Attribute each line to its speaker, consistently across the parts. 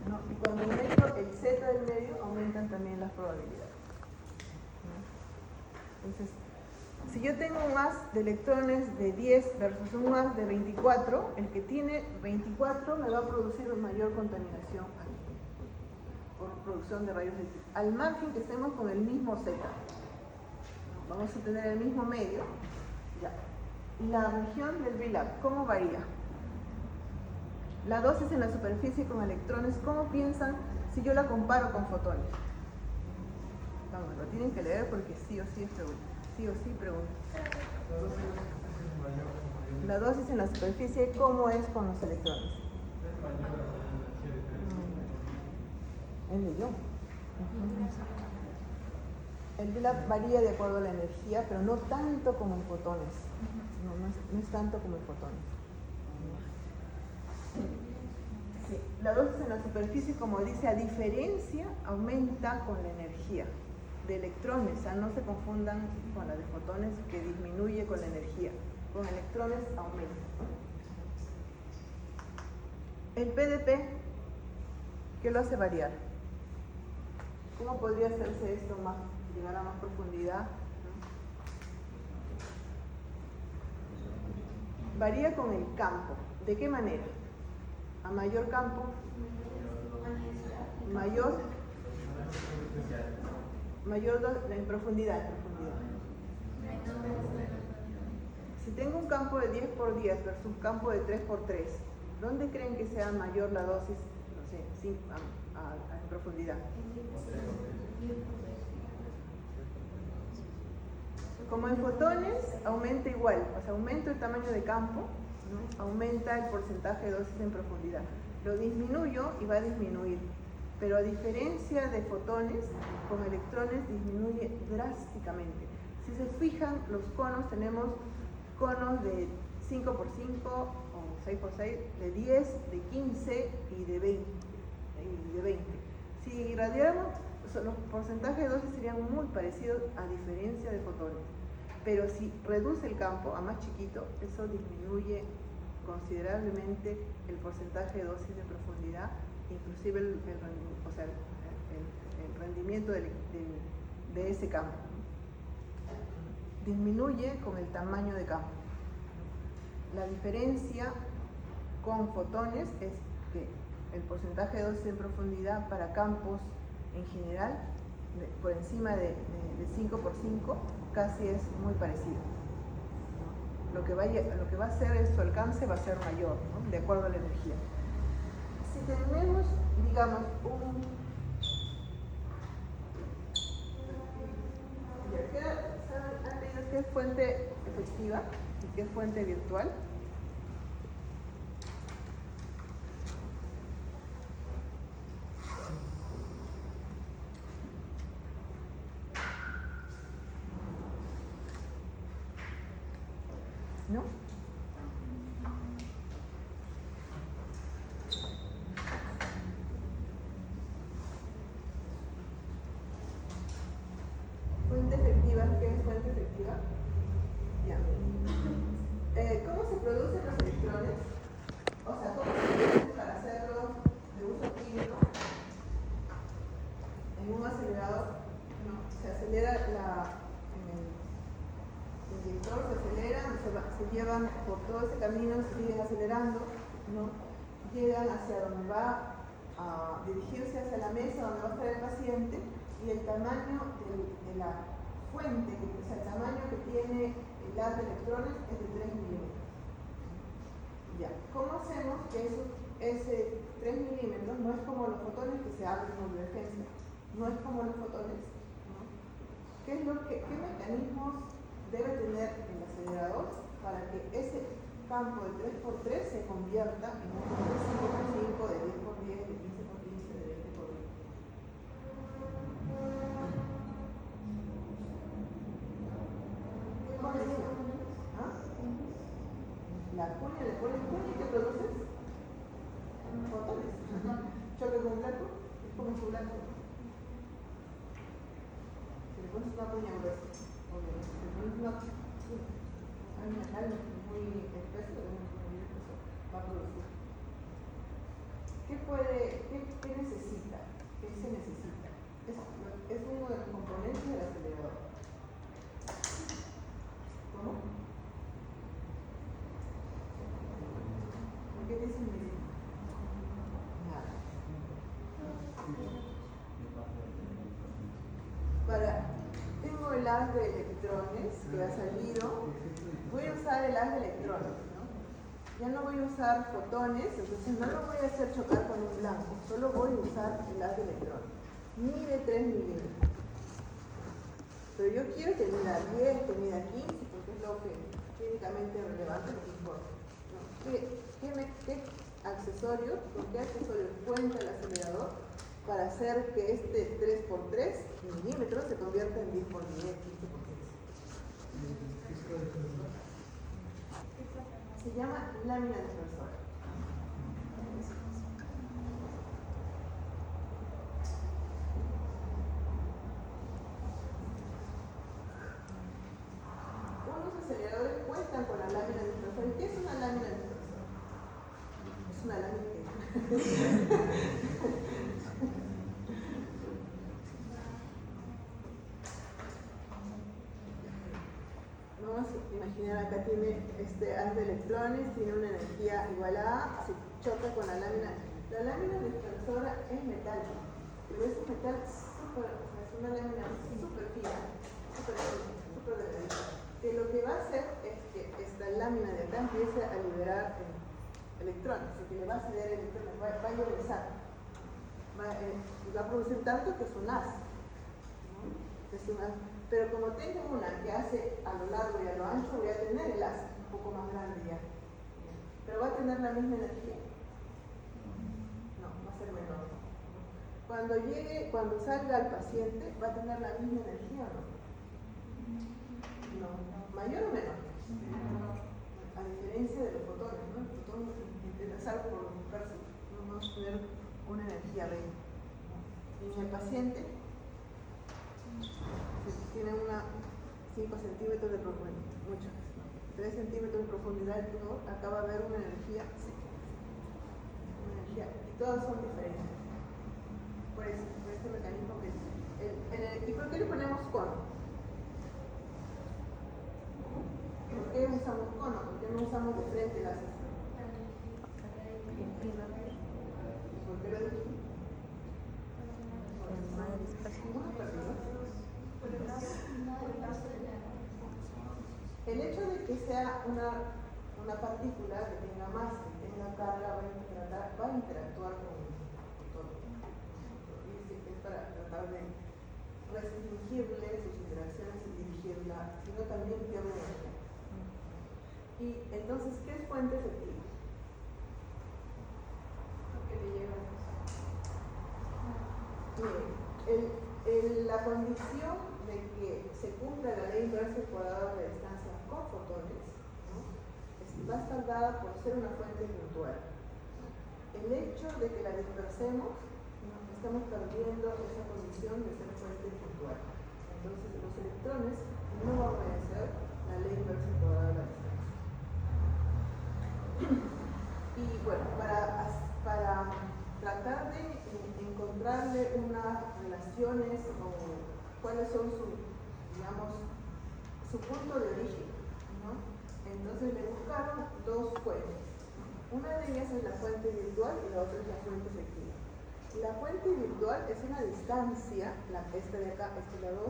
Speaker 1: ¿no? Y cuando aumento el Z del medio, aumentan también las probabilidades, ¿no? Entonces, si yo tengo un haz de electrones de 10 versus un haz de 24, el que tiene 24 me va a producir mayor contaminación por producción de rayos X, al margen que estemos con el mismo Z. Vamos a tener el mismo medio. Ya. La región del VLAB, ¿cómo varía? La dosis en la superficie con electrones, ¿cómo piensan si yo la comparo con fotones? Vamos, lo tienen que leer porque sí o sí es pregunta. Sí o sí pregunta. La dosis en la superficie, ¿cómo es con los electrones? El de yo. El VLAB varía de acuerdo a la energía, pero no tanto como en fotones. No es tanto como en fotones. Sí, la dosis en la superficie, como dice, a diferencia, aumenta con la energía de electrones. O sea, no se confundan con la de fotones, que disminuye con la energía. Con electrones aumenta. El PDP, ¿qué lo hace variar? ¿Cómo podría hacerse esto más, llegar a más profundidad? Varía con el campo. ¿De qué manera? A mayor campo, mayor en profundidad. Si tengo un campo de 10 por 10 versus un campo de 3 por 3, ¿dónde creen que sea mayor la dosis? No sé, en profundidad. Como en fotones, aumenta igual, o sea, aumenta el tamaño de campo, ¿no? Aumenta el porcentaje de dosis en profundidad. Lo disminuyo y va a disminuir, pero a diferencia de fotones, con electrones disminuye drásticamente. Si se fijan, los conos, tenemos conos de 5 por 5 o 6 por 6, de 10, de 15 y de 20. Si irradiáramos, los porcentajes de dosis serían muy parecidos a diferencia de fotones. Pero si reduce el campo a más chiquito, eso disminuye considerablemente el porcentaje de dosis de profundidad, inclusive el rendimiento de ese campo. Disminuye con el tamaño de campo. La diferencia con fotones es que el porcentaje de dosis en profundidad para campos en general, por encima de 5 por 5, casi es muy parecido. Lo que va a hacer es su alcance va a ser mayor, ¿no? De acuerdo a la energía. Si tenemos, digamos, ¿han leído qué es fuente efectiva y qué es fuente virtual? ¿No? Fuente efectiva, ¿qué es fuente efectiva? Ya. ¿Cómo se producen los electrones? O sea, ¿cómo se producen para hacerlos de uso clínico? En un acelerador, ¿no? Se acelera el inyector, se acelera, se llevan por todo ese camino, se siguen acelerando, ¿no? Llegan hacia donde va a dirigirse, hacia la mesa donde va a estar el paciente, y el tamaño de la fuente, o sea, el tamaño que tiene el haz de electrones es de 3 milímetros. Ya, ¿cómo hacemos que ese 3 milímetros no es como los fotones que se abren con divergencia? No es como los fotones, ¿no? ¿Qué mecanismos debe tener el acelerador para que ese campo de 3 por 3 se convierta en un de 5 por 5, de 10 por 10, de 15 por 15, de 20 por 20? ¿Qué condición? ¿Ah? La cuña de cuña que produces fotones. Choque con un blanco, es como su blanco. Si le pones una cuña gruesa, obviamente, si le pones una metal muy espeso, va a producir. ¿Qué haz de electrones que ha salido, voy a usar el haz de electrones, ¿no? Ya no voy a usar fotones, entonces no lo voy a hacer chocar con un blanco, solo voy a usar el haz de electrones. Mide 3 milímetros. Pero yo quiero que mida 10, que mida 15, porque es lo que clínicamente relevante, lo que importa, ¿no? ¿Qué accesorios, con qué accesorios cuenta el acelerador para hacer que este 3x3 milímetros se convierta en 10x10, 15x15? Se llama lámina dispersora. Unos aceleradores cuentan con la lámina dispersora. ¿Y qué es una lámina dispersora? Es una lámina que... Vamos a imaginar, acá tiene este haz de electrones, tiene una energía igual a A, se choca con la lámina. La lámina dispersora es metal, pero es un metal súper, o sea, es una lámina súper fina, súper delgadita, que lo que va a hacer es que esta lámina de acá empiece a liberar electrones, que le va a ceder electrones, va a ionizar, va a producir tanto que es un haz, ¿no? Es un haz. Pero como tengo una que hace a lo largo y a lo ancho, voy a tener el haz un poco más grande ya. Pero va a tener la misma energía. No, va a ser menor. Cuando salga el paciente, ¿va a tener la misma energía o no? No. ¿Mayor o menor? A diferencia de los fotones, ¿no? El fotón es algo por buscarse, no vamos a tener una energía real. En el paciente, tiene 5 centímetros de profundidad, mucho, 3 centímetros de profundidad de tumor, acá va a haber una energía, y todas son diferentes. Por este mecanismo que ¿y por qué le ponemos cono? ¿Por qué usamos cono? ¿Por qué no usamos de frente las estas? ¿Por qué lo dijimos? El hecho de que sea una partícula que tenga masa, que tenga carga, va a interactuar con todo. Y es para tratar de restringirle sus interacciones y dirigirla, sino también pierde energía. Y entonces, ¿qué es fuente efectiva? Porque le lleva. La condición de que se cumpla la ley inversa del cuadrado de la distancia con fotones, ¿no? Va a estar dada por ser una fuente puntual. El hecho de que la dispersemos, ¿no? Estamos perdiendo esa condición de ser fuente puntual. Entonces los electrones no van a obedecer la ley inversa del cuadrado de la distancia. Y bueno, para tratar de encontrarle unas relaciones o cuáles son su punto de origen, ¿no? Entonces le buscaron 2 fuentes. Una de ellas es la fuente virtual y la otra es la fuente efectiva. La fuente virtual es una distancia, esta de acá, esta es la 2,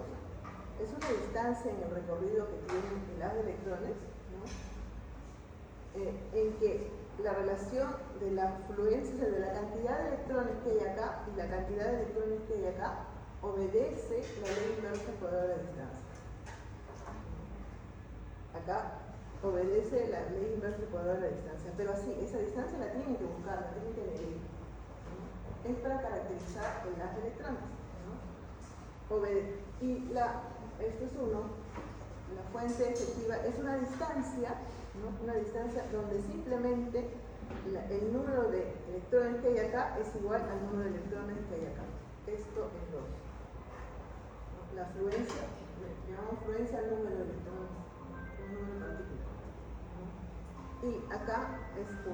Speaker 1: es una distancia en el recorrido que tiene el haz de electrones, ¿no? En que la relación de la fluencia, de la cantidad de electrones que hay acá y la cantidad de electrones que hay acá, obedece la ley inversa al cuadrado de la distancia. Acá obedece la ley inversa al cuadrado de la distancia, pero así, esa distancia la tienen que buscar, la tienen que medir, ¿no? Es para caracterizar el haz de electrones, ¿no? Y esto es la fuente efectiva es una distancia, ¿no? Una distancia donde simplemente el número de electrones que hay acá es igual al número de electrones que hay acá. Esto es 2. La fluencia, llamamos fluencia al número de electrones, un número de partículas, ¿no? Y acá es 1.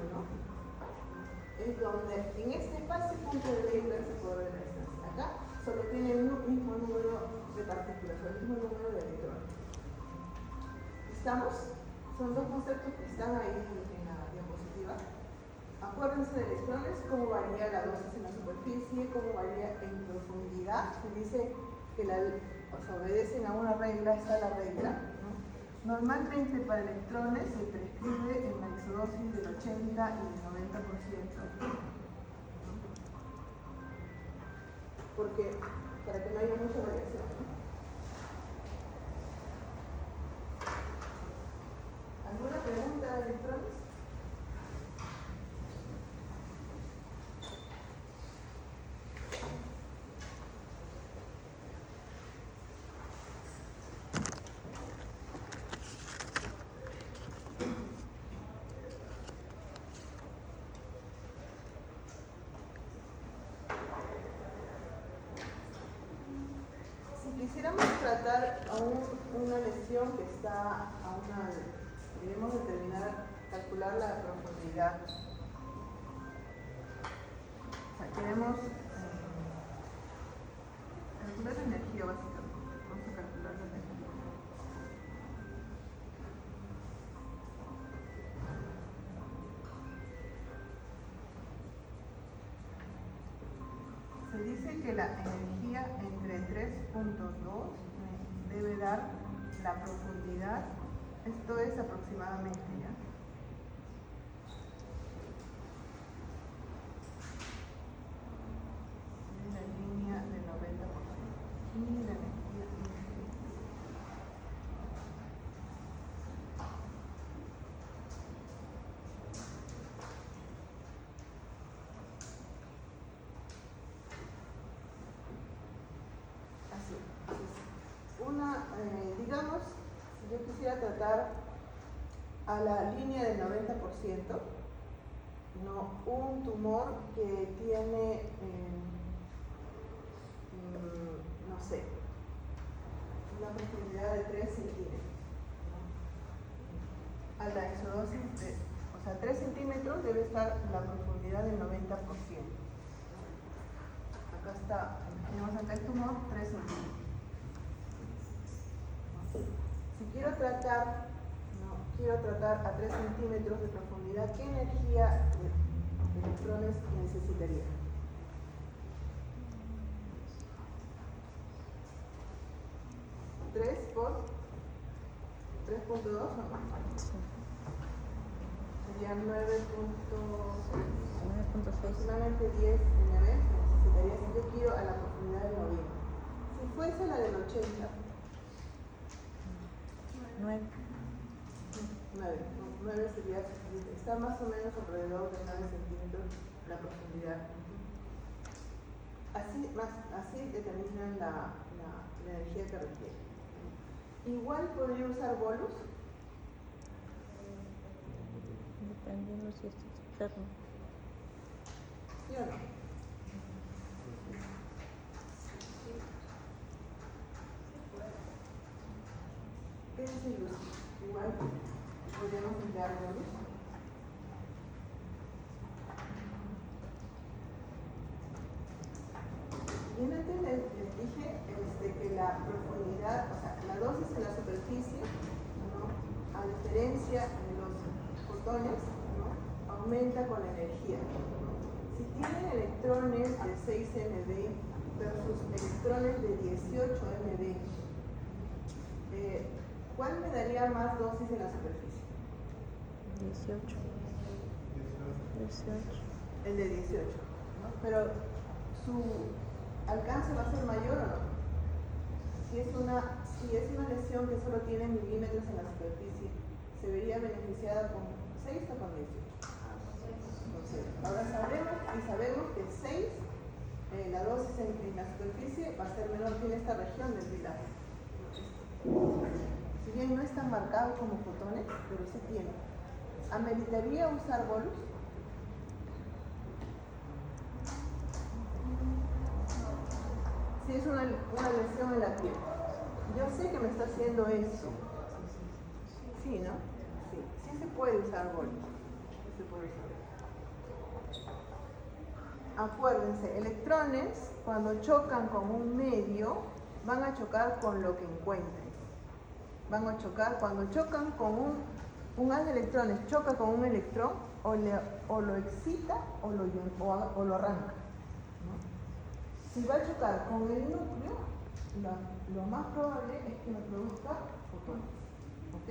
Speaker 1: Es donde en este espacio cumple la ley inversa por la distancia. Acá solo tiene el mismo número de partículas, o el mismo número de electrones. ¿Estamos? Son 2 conceptos que están ahí en la diapositiva. Acuérdense de electrones, cómo varía la dosis en la superficie, cómo varía en profundidad. Se dice que obedecen a una regla, está la regla, ¿no? Normalmente para electrones se prescribe en la isodosis del 80 y del 90%, ¿no? Porque para que no haya mucha variación, ¿no? ¿Alguna pregunta de electrones? Quisiéramos tratar una lesión que está a una, debemos determinar, calcular la profundidad. O sea, queremos calcular la energía básicamente. Vamos a calcular la energía. Se dice que la energía entre 3.2 debe dar la profundidad, esto es aproximadamente, ¿ya? Es la línea del 90% y la energía infinita. Así. Digamos, si yo quisiera tratar a la línea del 90%, ¿no? Un tumor que tiene, no sé, una profundidad de 3 centímetros, ¿no? A la isodosis de, o sea, 3 centímetros debe estar la profundidad del 90%. Acá está, tenemos acá el tumor, 3 centímetros. Si quiero tratar, a 3 centímetros de profundidad, ¿qué energía de electrones necesitaría? ¿3 por 3.2 o no?
Speaker 2: Sí.
Speaker 1: Sería 9.6.
Speaker 2: 9.6.
Speaker 1: Aproximadamente 10 MB necesitaría si yo quiero a la profundidad del 90. Si fuese la del 80,
Speaker 2: 9.
Speaker 1: 9 sería suficiente. Está más o menos alrededor de 9 centímetros la profundidad. Así determinan la energía que requiere. Igual podría usar bolos.
Speaker 2: Dependiendo si es externo.
Speaker 1: ¿Sí o no? ¿Qué dice Luz? Igual podríamos emplear bolos. Bien, antes les dije que la profundidad, o sea, la dosis en la superficie, ¿no? A diferencia de los fotones, ¿no? Aumenta con la energía, ¿no? Si tienen electrones de 6 MB versus electrones de 18 MB, ¿cuál me daría más dosis en la superficie?
Speaker 2: 18.
Speaker 1: El de 18, ¿no? Pero su alcance va a ser mayor o no. Si es una lesión que solo tiene milímetros en la superficie, ¿se vería beneficiada con 6 o con 18? Entonces, ahora sabemos que 6, la dosis en la superficie va a ser menor que en esta región del pilar. Si bien no están marcados como fotones, pero sí tienen. ¿Ameritaría usar bolos? Si es una lesión en la piel. Yo sé que me está haciendo eso. Sí, ¿no? Sí se puede usar bolos. Sí se puede usar. Acuérdense, electrones cuando chocan con un medio van a chocar con lo que encuentren. Van a chocar, cuando chocan con un haz de electrones choca con un electrón, o lo excita o lo arranca, ¿no? Si va a chocar con el núcleo, lo más probable es que me produzca fotones. ¿Ok?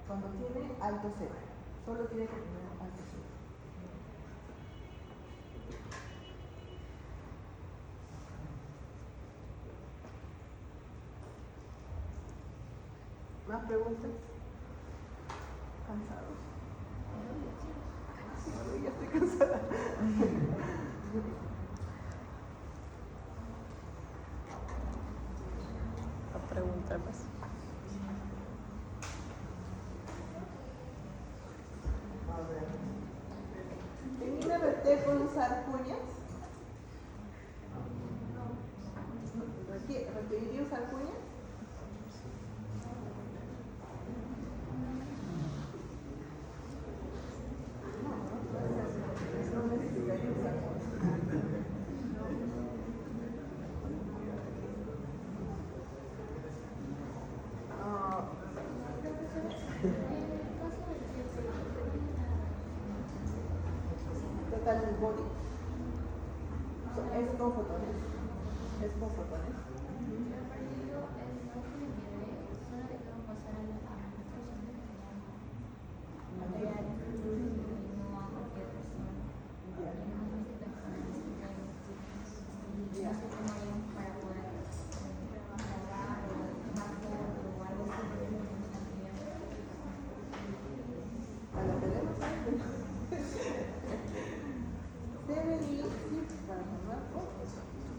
Speaker 1: Cuando tiene alto C. Solo tiene que tener alto C. ¿Más preguntas? ¿Cansados? Sí, ya estoy cansada.
Speaker 2: A preguntar más.
Speaker 1: ¿En INRT puedo usar cuñas? ¿Requeriría usar cuñas? No necesitaría usar cuñas. Total body. Es con fotones. Es con fotones.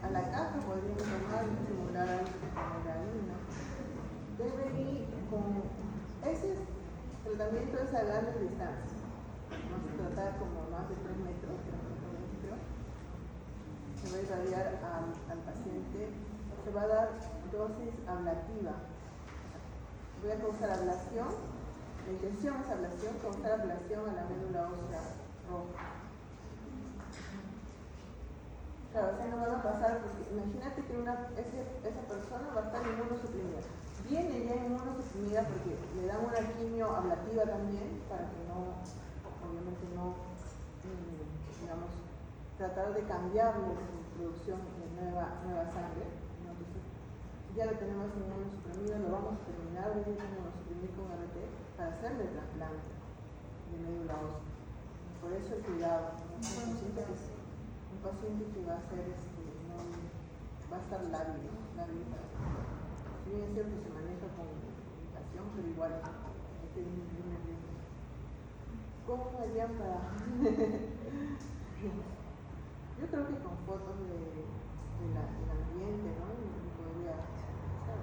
Speaker 1: A la caja podríamos tomar y simular algo como la harina. Debe ir con ese tratamiento es a grandes distancias. Vamos a tratar como más de 3 metros, creo. Se va a irradiar al paciente, se va a dar dosis ablativa. Voy a causar ablación, la intención es ablación, causar ablación a la médula ósea roja. Claro, así no van a pasar, porque imagínate que esa persona va a estar inmunosuprimida. Viene ya inmunosuprimida porque le dan una quimio ablativa también, para que no, obviamente no, digamos, tratar de cambiarle su producción de nueva sangre. ¿No? Entonces, ya lo tenemos inmunosuprimido, lo vamos a terminar de inmunosuprimir con RT para hacerle trasplante de médula ósea. Por eso el cuidado, un paciente que va a ser, no, va a estar lábil, para si bien es cierto que se maneja con medicación, pero igual hay que disminuir el riesgo. ¿Cómo harían para? Yo creo que con fotos del ambiente, ¿no? Y podría ser.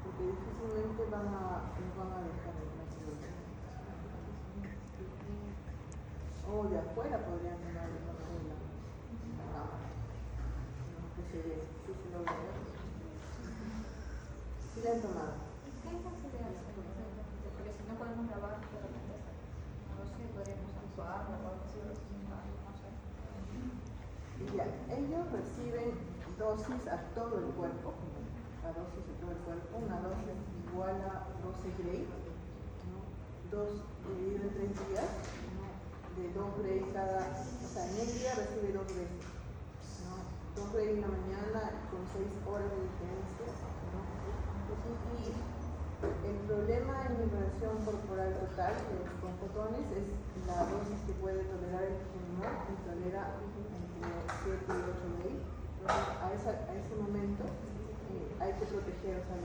Speaker 1: Porque difícilmente nos van a dejar en la ciudad. O de afuera podrían tomar la cámara. Que se ve, sí se logra ver. Sí la han tomado.
Speaker 3: ¿Qué consideras? Porque si no podemos grabar, de repente, no sé, podríamos actuar o algo así, no sé.
Speaker 1: Y ya, ellos reciben dosis a todo el cuerpo, una dosis igual a 12 Gray, ¿no? 2 dividido en 3 días, ¿no? De 2 Gray o sea, en el día recibe 2 Gray, ¿no? 2 Gray en la mañana con 6 horas de diferencia, ¿no? Y el problema en irradiación corporal total con fotones es la dosis que puede tolerar el pulmón, que tolera entre 7 y 8 Gray. Entonces, a ese momento hay que proteger, o sea,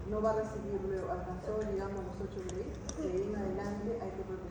Speaker 1: no va a recibir, alcanzó, digamos, los 8 Gray, de ahí en adelante hay que proteger